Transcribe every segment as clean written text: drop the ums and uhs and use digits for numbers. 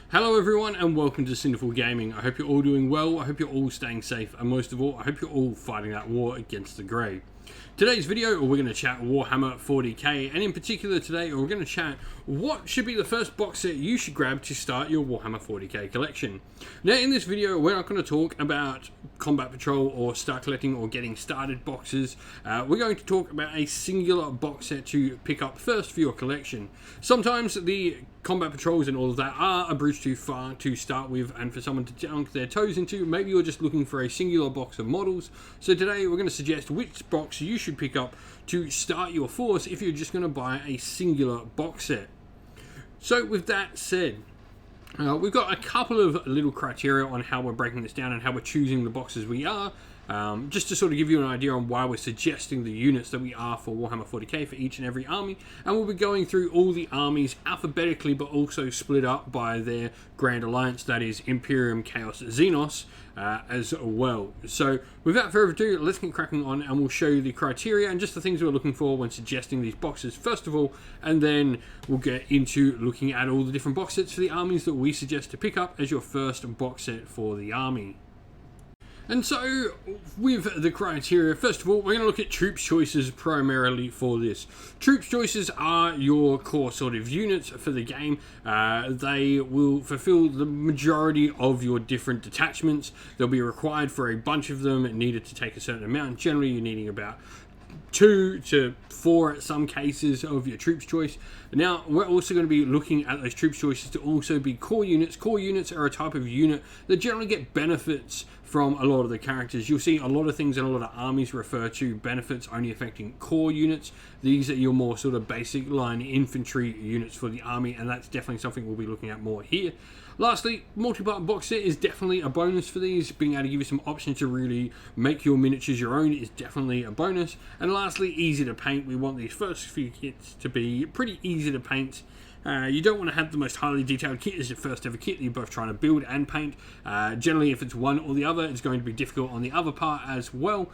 Hello everyone and welcome to Sinful Gaming. I hope you're all doing well, I hope you're all staying safe, and most of all, I hope you're all fighting that war against the grey. Today's video, we're going to chat Warhammer 40k, and in particular today, we're going to chat what should be the first box set you should grab to start your Warhammer 40k collection. Now in this video, we're not going to talk about combat patrol or start collecting or getting started boxes. We're going to talk about a singular box set to pick up first for your collection. Sometimes the combat patrols and all of that are a bridge too far to start with and for someone to dunk their toes into. Maybe you're just looking for a singular box of models. So today we're going to suggest which box you should pick up to start your force if you're just going to buy a singular box set. So with that said, we've got a couple of little criteria on how we're breaking this down and how we're choosing the boxes we are. Just to sort of give you an idea on why we're suggesting the units that we are for Warhammer 40k for each and every army, and we'll be going through all the armies alphabetically but also split up by their Grand Alliance, that is Imperium, Chaos, Xenos, as well. So without further ado, let's get cracking on and we'll show you the criteria and just the things we're looking for when suggesting these boxes first of all, and then we'll get into looking at all the different box sets for the armies that we suggest to pick up as your first box set for the army. And so, with the criteria, first of all, we're going to look at troops choices primarily for this. Troops choices are your core sort of units for the game. They will fulfill the majority of your different detachments. They'll be required for a bunch of them, needed to take a certain amount. Generally, you're needing about 2 to 4 at some cases of your troops choice. Now we're also going to be looking at those troops choices to also be core units. Core units are a type of unit that generally get benefits from a lot of the characters. You'll see a lot of things in a lot of armies refer to benefits only affecting core units. These are your more sort of basic line infantry units for the army, and that's definitely something we'll be looking at more here. Lastly, multi-part box set is definitely a bonus for these. Being able to give you some options to really make your miniatures your own is definitely a bonus. And lastly, easy to paint. We want these first few kits to be pretty easy to paint. You don't want to have the most highly detailed kit as your first ever kit that you're both trying to build and paint. Generally, if it's one or the other, it's going to be difficult on the other part as well.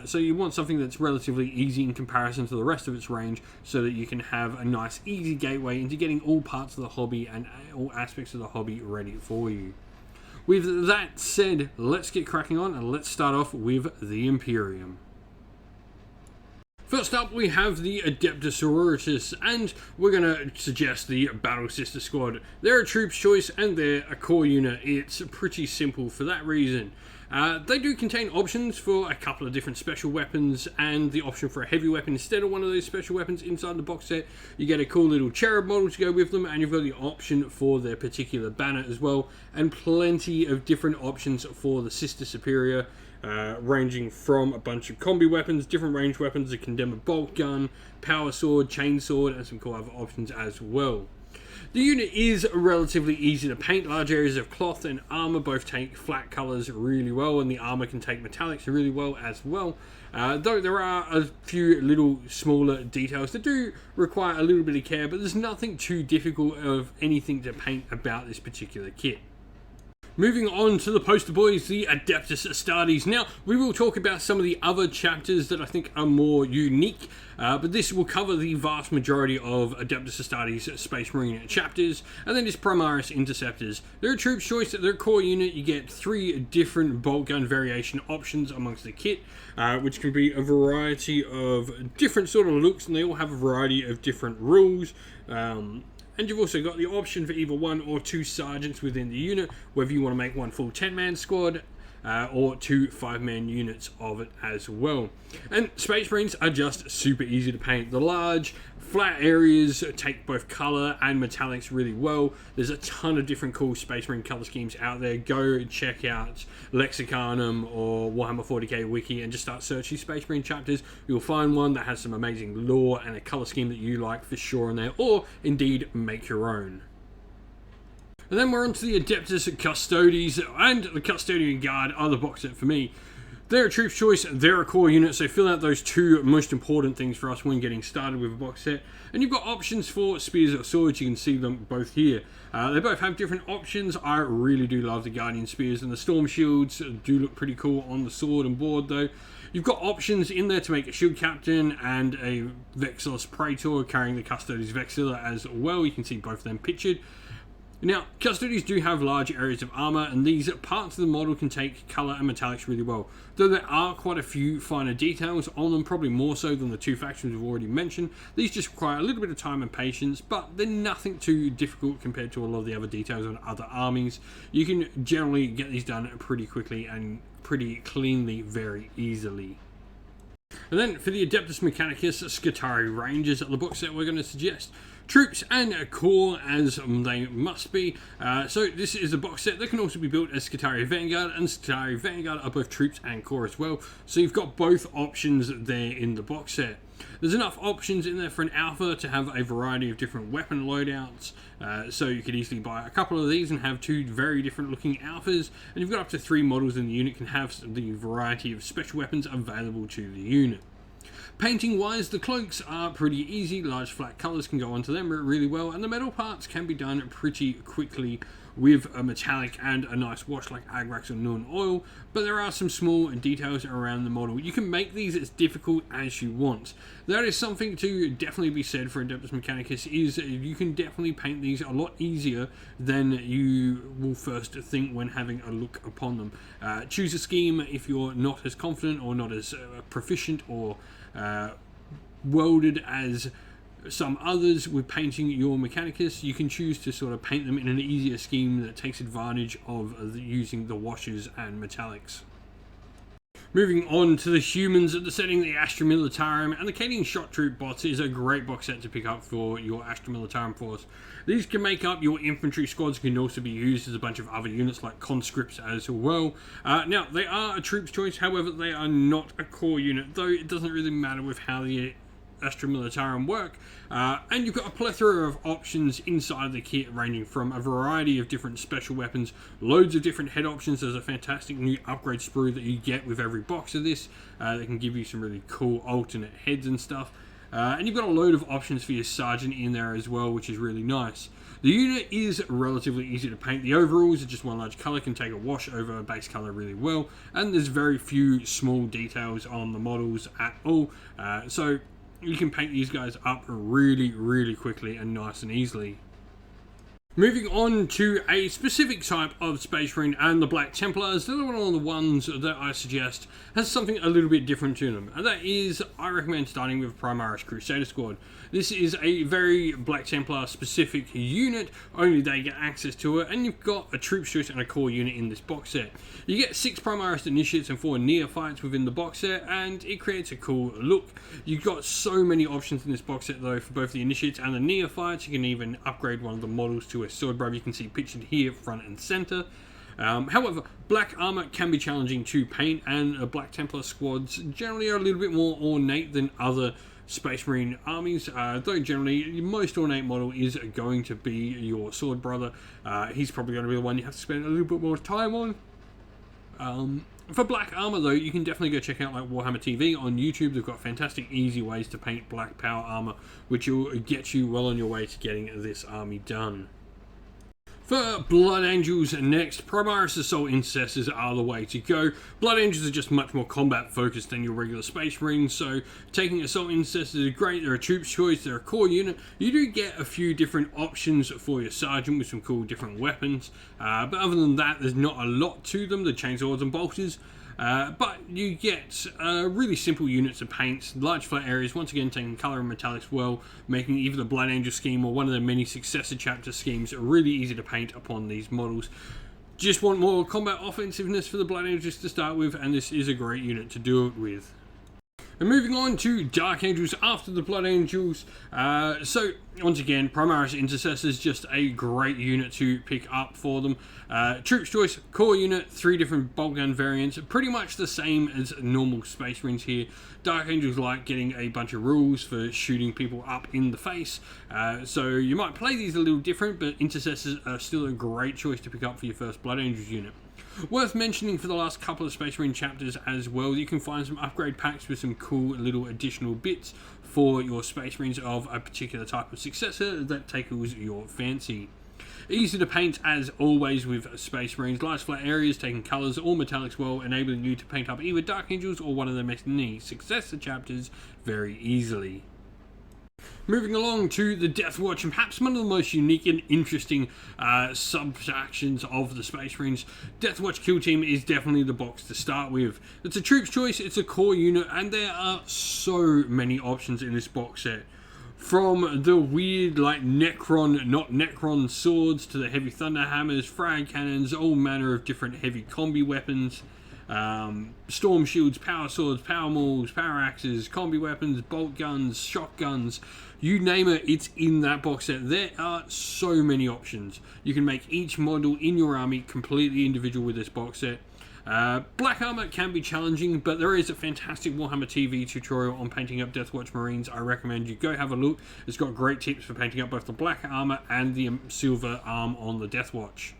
So you want something that's relatively easy in comparison to the rest of its range so that you can have a nice easy gateway into getting all parts of the hobby and all aspects of the hobby ready for you. With that said, let's get cracking on and let's start off with the Imperium. First up, we have the Adeptus Sororitas, and we're going to suggest the Battle Sister Squad. They're a troops choice, and they're a core unit. It's pretty simple for that reason. They do contain options for a couple of different special weapons, and the option for a heavy weapon instead of one of those special weapons inside the box set. You get a cool little cherub model to go with them, and you've got the option for their particular banner as well, and plenty of different options for the Sister Superior. Ranging from a bunch of combi weapons, different range weapons, a condemner bolt gun, power sword, chain sword, and some cool other options as well. The unit is relatively easy to paint. Large areas of cloth and armor both take flat colors really well, and the armor can take metallics really well as well. Though there are a few little smaller details that do require a little bit of care, but there's nothing too difficult of anything to paint about this particular kit. Moving on to the poster boys, the Adeptus Astartes. Now, we will talk about some of the other chapters that I think are more unique, but this will cover the vast majority of Adeptus Astartes Space Marine chapters, and then just Primaris Interceptors. They're a troops choice, they're a core unit. You get 3 different bolt gun variation options amongst the kit, which can be a variety of different sort of looks, and they all have a variety of different rules. And you've also got the option for either 1 or 2 sergeants within the unit, whether you want to make one full 10-man squad or 2 5-man units of it as well. And Space Marines are just super easy to paint. The large, flat areas take both color and metallics really well. There's a ton of different cool Space Marine color schemes out there. Go check out Lexicanum or Warhammer 40k Wiki and just start searching Space Marine chapters. You'll find one that has some amazing lore and a color scheme that you like for sure in there, or indeed make your own. And then we're on to the Adeptus Custodies, and the Custodian Guard are the box set for me. They're a troops choice, they're a core unit, so fill out those 2 most important things for us when getting started with a box set. And you've got options for spears or swords, you can see them both here. They both have different options. I really do love the Guardian Spears, and the Storm Shields do look pretty cool on the sword and board though. You've got options in there to make a Shield Captain and a Vexilus Praetor carrying the Custodies Vexilla as well. You can see both of them pictured. Now, Custodies do have large areas of armour, and these parts of the model can take colour and metallics really well. Though there are quite a few finer details on them, probably more so than the two factions we've already mentioned. These just require a little bit of time and patience, but they're nothing too difficult compared to a lot of the other details on other armies. You can generally get these done pretty quickly and pretty cleanly, very easily. And then for the Adeptus Mechanicus Scutari Rangers, the box set we're going to suggest troops and core as they must be. So this is a box set that can also be built as Scutari Vanguard, and Scutari Vanguard are both troops and core as well. So you've got both options there in the box set. There's enough options in there for an alpha to have a variety of different weapon loadouts, so you could easily buy a couple of these and have two very different looking alphas, and you've got up to 3 models in the unit can have the variety of special weapons available to the unit. Painting wise, the cloaks are pretty easy, large flat colours can go onto them really well, and the metal parts can be done pretty quickly with a metallic and a nice wash like Agrax or Nun Oil, but there are some small details around the model. You can make these as difficult as you want. That is something to definitely be said for Adeptus Mechanicus, is you can definitely paint these a lot easier than you will first think when having a look upon them. Choose a scheme if you're not as confident or not as proficient or welded as some others with painting your Mechanicus. You can choose to sort of paint them in an easier scheme that takes advantage of using the washes and metallics. Moving on to the humans of the setting, the Astra Militarium and the Cadian Shot Troop bots is a great box set to pick up for your Astra Militarium force. These can make up your infantry squads, can also be used as a bunch of other units like conscripts as well. Now, they are a troops choice, however they are not a core unit, though it doesn't really matter with how the Astra Militarium work, and you've got a plethora of options inside the kit, ranging from a variety of different special weapons, loads of different head options. There's a fantastic new upgrade sprue that you get with every box of this that can give you some really cool alternate heads and stuff, and you've got a load of options for your sergeant in there as well, which is really nice. The unit is relatively easy to paint. The overalls are just one large colour, can take a wash over a base colour really well, and there's very few small details on the models at all, so you can paint these guys up really quickly and nice and easily. Moving on to a specific type of Space Marine, and the Black Templars. They're one of the ones that I suggest has something a little bit different to them, and that is, I recommend starting with Primaris Crusader Squad. This is a very Black Templar specific unit, only they get access to it, and you've got a troop choice and a core unit in this box set. You get 6 Primaris Initiates and 4 Neophytes within the box set, and it creates a cool look. You've got so many options in this box set though for both the Initiates and the Neophytes. You can even upgrade one of the models to a sword brother. You can see pictured here front and center. However, black armor can be challenging to paint, and Black Templar squads generally are a little bit more ornate than other Space Marine armies, though generally your most ornate model is going to be your sword brother. He's probably going to be the one you have to spend a little bit more time on. For black armor though, you can definitely go check out like Warhammer TV on YouTube. They've got fantastic easy ways to paint black power armor, which will get you well on your way to getting this army done. For Blood Angels next, Primaris Assault Intercessors are the way to go. Blood Angels are just much more combat focused than your regular Space Marines, so taking Assault Intercessors is great. They're a troops choice, they're a core unit. You do get a few different options for your sergeant with some cool different weapons, but other than that, there's not a lot to them. The chainsaws and bolters. But you get really simple units of paints, large flat areas, once again taking colour and metallics well, making either the Blood Angel scheme or one of the many successor chapter schemes really easy to paint upon these models. Just want more combat offensiveness for the Blood Angels to start with, and this is a great unit to do it with. And moving on to Dark Angels after the Blood Angels. So, once again, Primaris Intercessors, just a great unit to pick up for them. Troops choice, core unit, 3 different bolt gun variants, pretty much the same as normal Space Marines here. Dark Angels like getting a bunch of rules for shooting people up in the face, so you might play these a little different, but Intercessors are still a great choice to pick up for your first Blood Angels unit. Worth mentioning for the last couple of Space Marine chapters as well, you can find some upgrade packs with some cool little additional bits for your Space Marines of a particular type of successor that tickles your fancy. Easy to paint as always with Space Marines, large flat areas, taking colours or metallics well, enabling you to paint up either Dark Angels or one of the many successor chapters very easily. Moving along to the Deathwatch, and perhaps one of the most unique and interesting sub-factions of the Space Marines, Deathwatch Kill Team is definitely the box to start with. It's a troops choice, it's a core unit, and there are so many options in this box set. From the weird, like, Necron, not Necron swords, to the heavy thunder hammers, frag cannons, all manner of different heavy combi weapons. Storm shields, power swords, power mauls, power axes, combi weapons, bolt guns, shotguns, you name it, it's in that box set. There are so many options. You can make each model in your army completely individual with this box set. Black armor can be challenging, but there is a fantastic Warhammer TV tutorial on painting up Deathwatch Marines. I recommend you go have a look. It's got great tips for painting up both the black armor and the silver arm on the Deathwatch.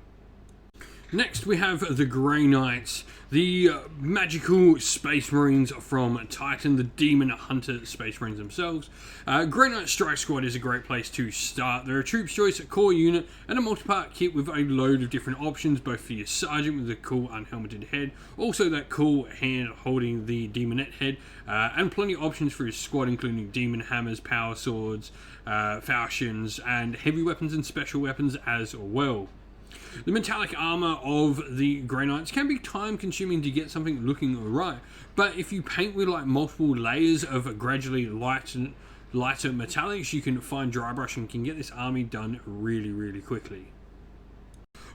Next we have the Grey Knights, the magical Space Marines from Titan, the Demon Hunter Space Marines themselves. Grey Knight Strike Squad is a great place to start. They're a troops choice, a core unit, and a multi-part kit with a load of different options, both for your Sergeant with the cool unhelmeted head, also that cool hand holding the Demonette head, and plenty of options for his squad, including Demon Hammers, Power Swords, falchions, and heavy weapons and special weapons as well. The metallic armor of the Grey Knights can be time consuming to get something looking right, but if you paint with like multiple layers of gradually lighter metallics, you can find dry brush and can get this army done really quickly.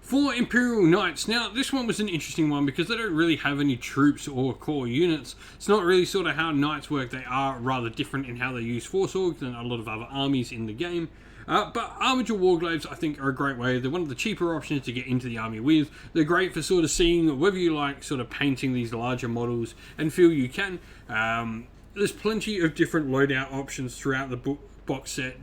For Imperial Knights, now this one was an interesting one because they don't really have any troops or core units. It's not really sort of how Knights work. They are rather different in how they use Force Orgs than a lot of other armies in the game. But Armature Warglaives, I think, are a great way. They're one of the cheaper options to get into the army with. They're great for sort of seeing whether you like sort of painting these larger models and feel you can. There's plenty of different loadout options throughout the box set,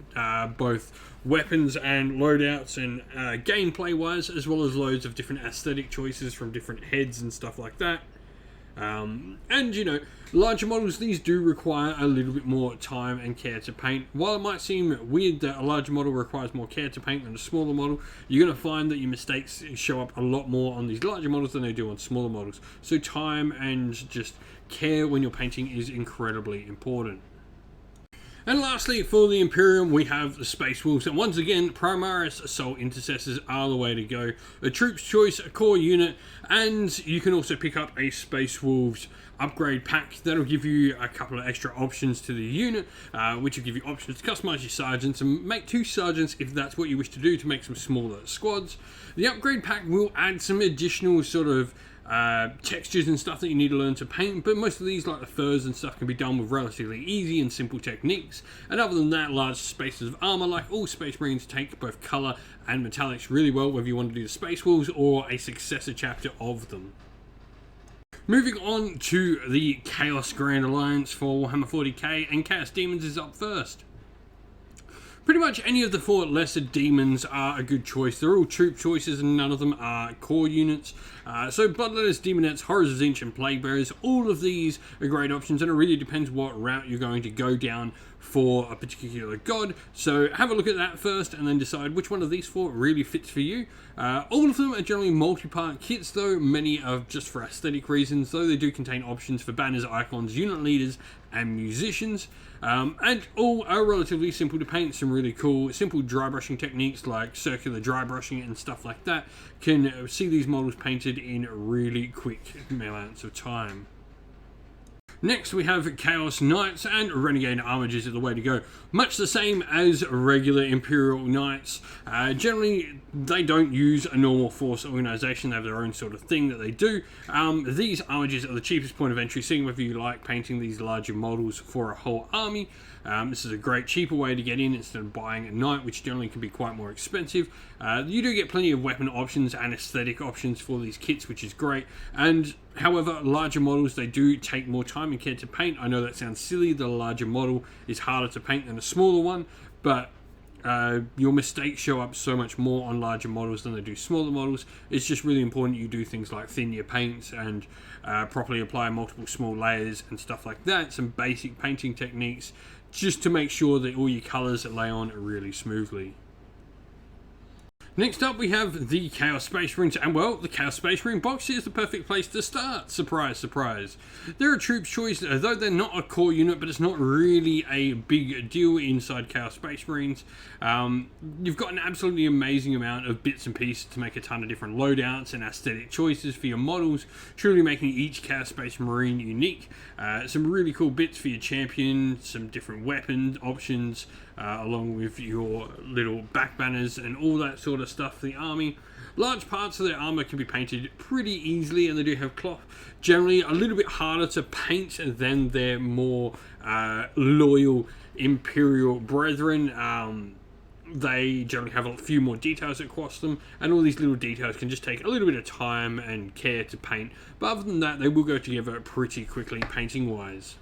both weapons and loadouts and gameplay wise, as well as loads of different aesthetic choices from different heads and stuff like that. And you know, larger models, these do require a little bit more time and care to paint. While it might seem weird that a larger model requires more care to paint than a smaller model, you're going to find that your mistakes show up a lot more on these larger models than they do on smaller models. So time and just care when you're painting is incredibly important. And lastly, for the Imperium, we have the Space Wolves. And once again, Primaris Assault Intercessors are the way to go. A troops choice, a core unit, and you can also pick up a Space Wolves upgrade pack. That'll give you a couple of extra options to the unit, which will give you options to customize your sergeants and make 2 sergeants if that's what you wish to do, to make some smaller squads. The upgrade pack will add some additional sort of textures and stuff that you need to learn to paint, but most of these, like the furs and stuff, can be done with relatively easy and simple techniques. And other than that, large spaces of armor, like all Space Marines, take both color and metallics really well, whether you want to do the Space Wolves or a successor chapter of them. Moving on to the Chaos Grand Alliance for Warhammer 40k, and Chaos Demons is up first. Pretty much any of the 4 lesser demons are a good choice. They're all troop choices and none of them are core units. So Bloodletters, Demonettes, Horrors of Tzeentch and Plaguebearers, all of these are great options, and it really depends what route you're going to go down for a particular god. So have a look at that first and then decide which one of these 4 really fits for you. All of them are generally multi-part kits though, many are just for aesthetic reasons, though they do contain options for banners, icons, unit leaders and musicians. And all are relatively simple to paint. Some really cool simple dry brushing techniques like circular dry brushing and stuff like that can see these models painted in really quick amounts of time. Next we have Chaos Knights, and Renegade Armigers are the way to go. Much the same as regular Imperial Knights. Generally they don't use a normal force organization, they have their own sort of thing that they do. These Armigers are the cheapest point of entry, seeing whether you like painting these larger models for a whole army. This is a great cheaper way to get in instead of buying a knight, which generally can be quite more expensive. You do get plenty of weapon options and aesthetic options for these kits, which is great. And however, larger models, they do take more time and care to paint. I know that sounds silly, the larger model is harder to paint than a smaller one, but your mistakes show up so much more on larger models than they do smaller models. It's just really important you do things like thin your paints and properly apply multiple small layers and stuff like that. Some basic painting techniques just to make sure that all your colors lay on really smoothly. Next up we have the Chaos Space Marines, and well, the Chaos Space Marine box is the perfect place to start. Surprise, surprise. They're a troop choice, though they're not a core unit, but it's not really a big deal inside Chaos Space Marines. You've got an absolutely amazing amount of bits and pieces to make a ton of different loadouts and aesthetic choices for your models, truly making each Chaos Space Marine unique. Some really cool bits for your champion, some different weapon options, along with your little back banners and all that sort of stuff for the army. Large parts of their armor can be painted pretty easily, and they do have cloth. Generally a little bit harder to paint than their more loyal Imperial brethren. They generally have a few more details across them, and all these little details can just take a little bit of time and care to paint, but other than that they will go together pretty quickly painting wise.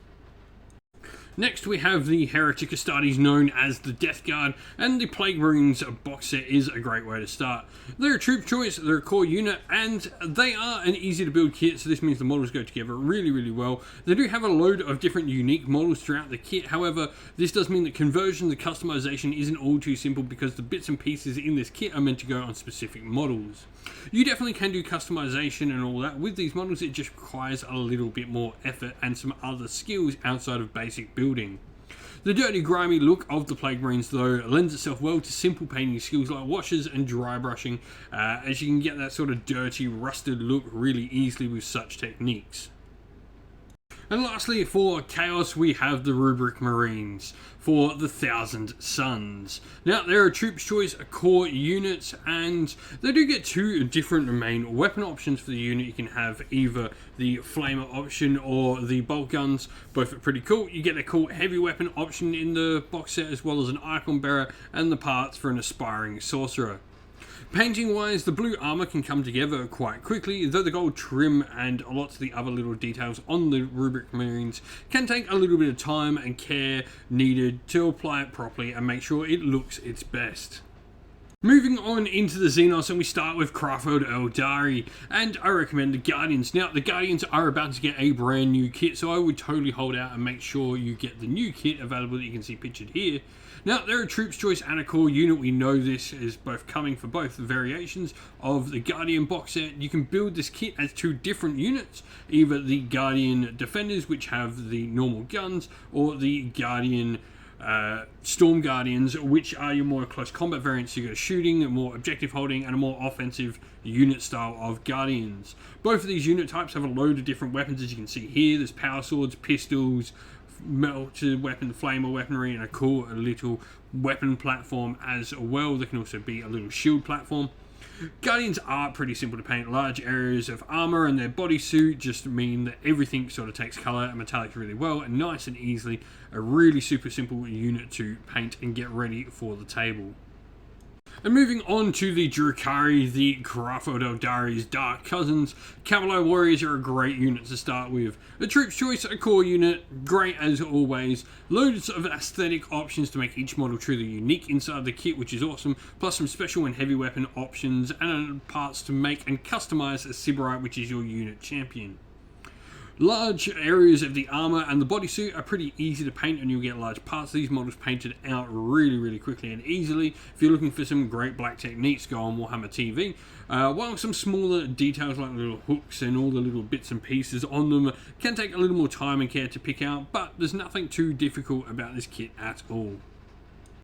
Next we have the Heretic Astartes, known as the Death Guard, and the Plague Marines box set is a great way to start. They're a troop choice, they're a core unit, and they are an easy to build kit, so this means the models go together really well. They do have a load of different unique models throughout the kit, however this does mean that conversion, the customization, isn't all too simple because the bits and pieces in this kit are meant to go on specific models. You definitely can do customization and all that with these models, it just requires a little bit more effort and some other skills outside of basic building. The dirty, grimy look of the Plague Marines, though, lends itself well to simple painting skills like washes and dry brushing, as you can get that sort of dirty, rusted look really easily with such techniques. And lastly, for Chaos, we have the Rubric Marines for the Thousand Suns. Now, they're a troop's choice, a core unit, and they do get two different main weapon options for the unit. You can have either the Flamer option or the bolt guns. Both are pretty cool. You get a cool heavy weapon option in the box set, as well as an icon bearer and the parts for an aspiring sorcerer. Painting wise, the blue armor can come together quite quickly, though the gold trim and lots of the other little details on the Rubric Marines can take a little bit of time and care needed to apply it properly and make sure it looks its best. Moving on into the Xenos, and we start with Crawford Eldari, and I recommend the Guardians. Now, the Guardians are about to get a brand new kit, so I would totally hold out and make sure you get the new kit available that you can see pictured here. Now, they're a troop's choice and a core unit. We know this is both coming for both variations of the Guardian box set. You can build this kit as two different units, either the Guardian Defenders, which have the normal guns, or the Guardian Storm Guardians, which are your more close combat variants. So you got a shooting, a more objective holding, and a more offensive unit style of Guardians. Both of these unit types have a load of different weapons, as you can see here. There's power swords, pistols, melted weapon, flamer weaponry, and a cool little weapon platform as well. There can also be a little shield platform. Guardians are pretty simple to paint. Large areas of armor and their bodysuit just mean that everything sort of takes color and metallic really well and nice and easily. A really super simple unit to paint and get ready for the table. And moving on to the Drukhari, the Crawford Eldari's dark cousins, Cavalier Warriors are a great unit to start with. A troop's choice, a core unit, great as always. Loads of aesthetic options to make each model truly unique inside the kit, which is awesome. Plus some special and heavy weapon options and parts to make and customize a Sybarite, which is your unit champion. Large areas of the armor and the bodysuit are pretty easy to paint, and you'll get large parts of these models painted out really quickly and easily. If you're looking for some great black techniques, go on Warhammer TV. While some smaller details like little hooks and all the little bits and pieces on them can take a little more time and care to pick out, but there's nothing too difficult about this kit at all.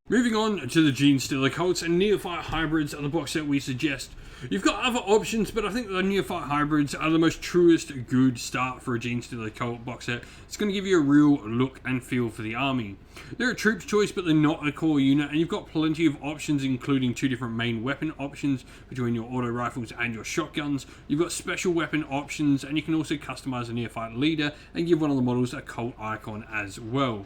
Moving on to the Genestealer Cults and Neo5 Hybrids are the box set we suggest. You've got other options, but I think the Neo5 Hybrids are the most truest good start for a Genestealer Cult box set. It's going to give you a real look and feel for the army. They're a troop's choice, but they're not a core unit, and you've got plenty of options, including two different main weapon options between your auto rifles and your shotguns. You've got special weapon options, and you can also customize a neophyte leader and give one of the models a cult icon as well.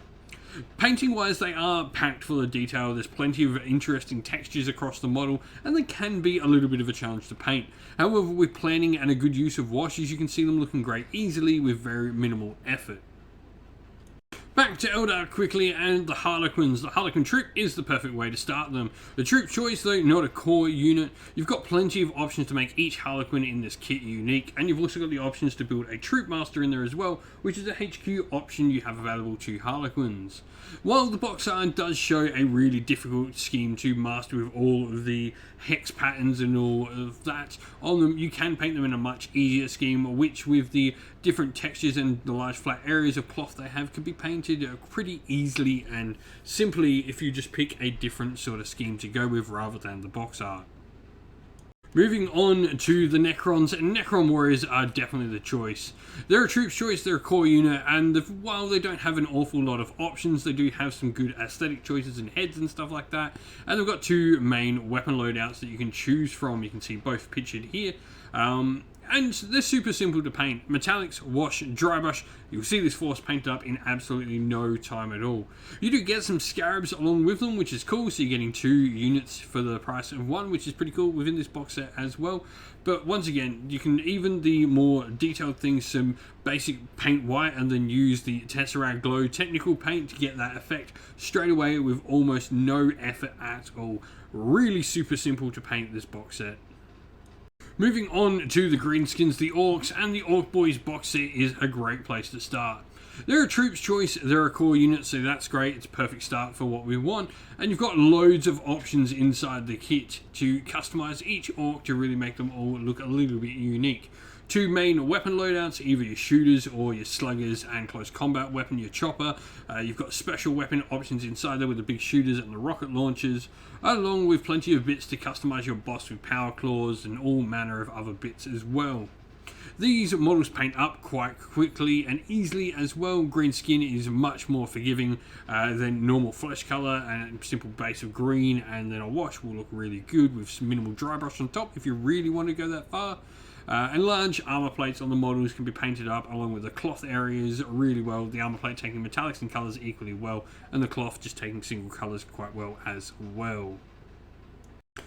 Painting wise, they are packed full of detail. There's plenty of interesting textures across the model, and they can be a little bit of a challenge to paint. However, with planning and a good use of washes, you can see them looking great easily with very minimal effort. Back to Eldar quickly, and the Harlequins. The Harlequin troop is the perfect way to start them. The troop choice, though, not a core unit. You've got plenty of options to make each Harlequin in this kit unique, and you've also got the options to build a troop master in there as well, which is a HQ option you have available to Harlequins. While the box art does show a really difficult scheme to master with all of the hex patterns and all of that on them, you can paint them in a much easier scheme, which with the different textures and the large flat areas of cloth they have can be painted pretty easily and simply if you just pick a different sort of scheme to go with rather than the box art. Moving on to the Necrons, Necron Warriors are definitely the choice. They're a troop choice, they're a core unit, and while they don't have an awful lot of options, they do have some good aesthetic choices and heads and stuff like that. And they've got two main weapon loadouts that you can choose from. You can see both pictured here. And they're super simple to paint. Metallics, wash, dry brush. You'll see this force painted up in absolutely no time at all. You do get some scarabs along with them, which is cool. So you're getting 2 units for the price of 1, which is pretty cool within this box set as well. But once again, you can even the more detailed things, some basic paint white, and then use the Tesseract Glow technical paint to get that effect straight away with almost no effort at all. Really super simple to paint this box set. Moving on to the greenskins, the Orcs, and the Orc Boys box set is a great place to start. They're a troop's choice, they're a core unit, so that's great, it's a perfect start for what we want, and you've got loads of options inside the kit to customize each Orc to really make them all look a little bit unique. 2 main weapon loadouts, either your shooters or your sluggers, and close combat weapon, your chopper. You've got special weapon options inside there with the big shooters and the rocket launchers, along with plenty of bits to customize your boss with power claws and all manner of other bits as well. These models paint up quite quickly and easily as well. Green skin is much more forgiving than normal flesh color, and a simple base of green and then a wash will look really good with some minimal dry brush on top if you really want to go that far. And large armor plates on the models can be painted up along with the cloth areas really well. The armor plate taking metallics and colors equally well, and the cloth just taking single colors quite well as well.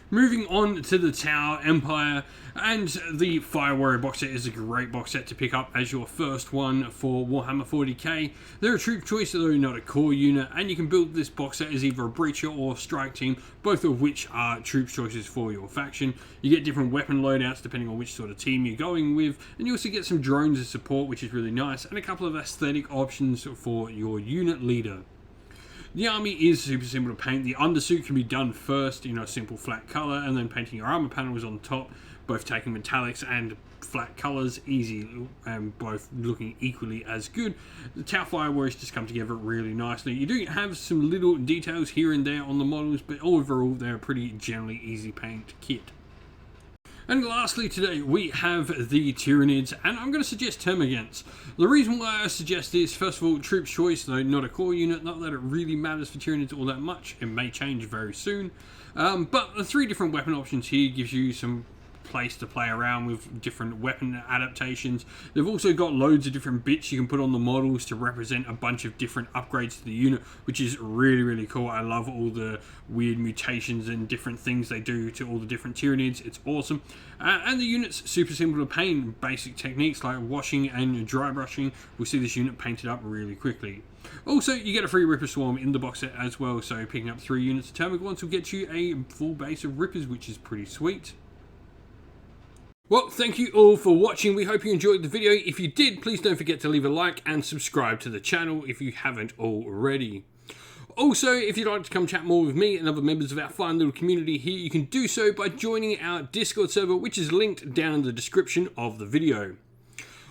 Moving on to the Tower Empire, and the Fire Warrior box set is a great box set to pick up as your first one for Warhammer 40k. They're a troop choice, though not a core unit, and you can build this box set as either a breacher or a strike team, both of which are troop choices for your faction. You get different weapon loadouts depending on which sort of team you're going with, and you also get some drones as support, which is really nice, and a couple of aesthetic options for your unit leader. The army is super simple to paint. The undersuit can be done first in a simple flat color, and then painting your armor panels on top, both taking metallics and flat colors, easy and both looking equally as good. The Tower Fire Warriors just come together really nicely. You do have some little details here and there on the models, but overall they're a pretty generally easy paint kit. And lastly today we have the Tyranids, and I'm going to suggest Termagants. The reason why I suggest this, first of all, troop's choice, though not a core unit, not that it really matters for Tyranids all that much, it may change very soon. But the 3 different weapon options here gives you some place to play around with different weapon adaptations. They've also got loads of different bits you can put on the models to represent a bunch of different upgrades to the unit, which is really cool. I love all the weird mutations and different things they do to all the different Tyranids. It's awesome. And the unit's super simple to paint. Basic techniques like washing and dry brushing will see this unit painted up really quickly. Also, you get a free Ripper Swarm in the box set as well, so picking up 3 units of Termagants will get you a full base of Rippers, which is pretty sweet. Well, thank you all for watching. We hope you enjoyed the video. If you did, please don't forget to leave a like and subscribe to the channel if you haven't already. Also, if you'd like to come chat more with me and other members of our fine little community here, you can do so by joining our Discord server, which is linked down in the description of the video.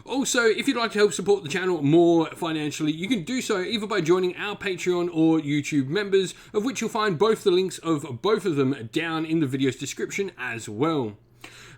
Also, if you'd like to help support the channel more financially, you can do so either by joining our Patreon or YouTube members, of which you'll find both the links of both of them down in the video's description as well.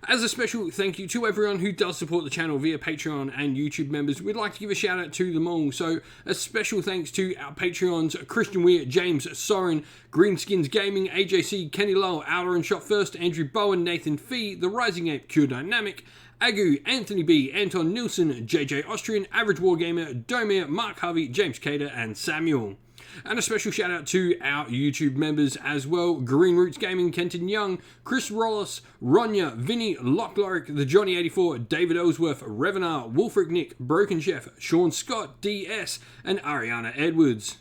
As a special thank you to everyone who does support the channel via Patreon and YouTube members, we'd like to give a shout out to them all. So a special thanks to our Patreons, Christian Weir, James Soren, Greenskins Gaming, AJC, Kenny Lowell, Outer and Shot First, Andrew Bowen, Nathan Fee, The Rising Ape, Cure Dynamic, Agu, Anthony B, Anton Nilsson, JJ Austrian, Average Wargamer, Domir, Mark Harvey, James Cater and Samuel. And a special shout out to our YouTube members as well: Green Roots Gaming, Kenton Young, Chris Rollis, Ronya, Vinny, Lockloric, the Johnny84, David Ellsworth, Revenar, Wolfric Nick, Broken Chef, Sean Scott, DS, and Ariana Edwards.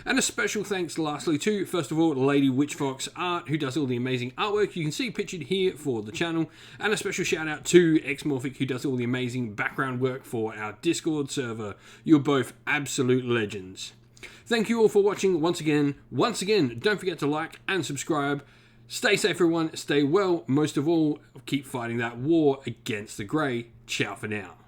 And a special thanks lastly to, first of all, Lady Witchfox Art, who does all the amazing artwork you can see pictured here for the channel. And a special shout out to Xmorphic, who does all the amazing background work for our Discord server. You're both absolute legends. Thank you all for watching once again. Once again, don't forget to like and subscribe. Stay safe everyone, stay well. Most of all, keep fighting that war against the Grey. Ciao for now.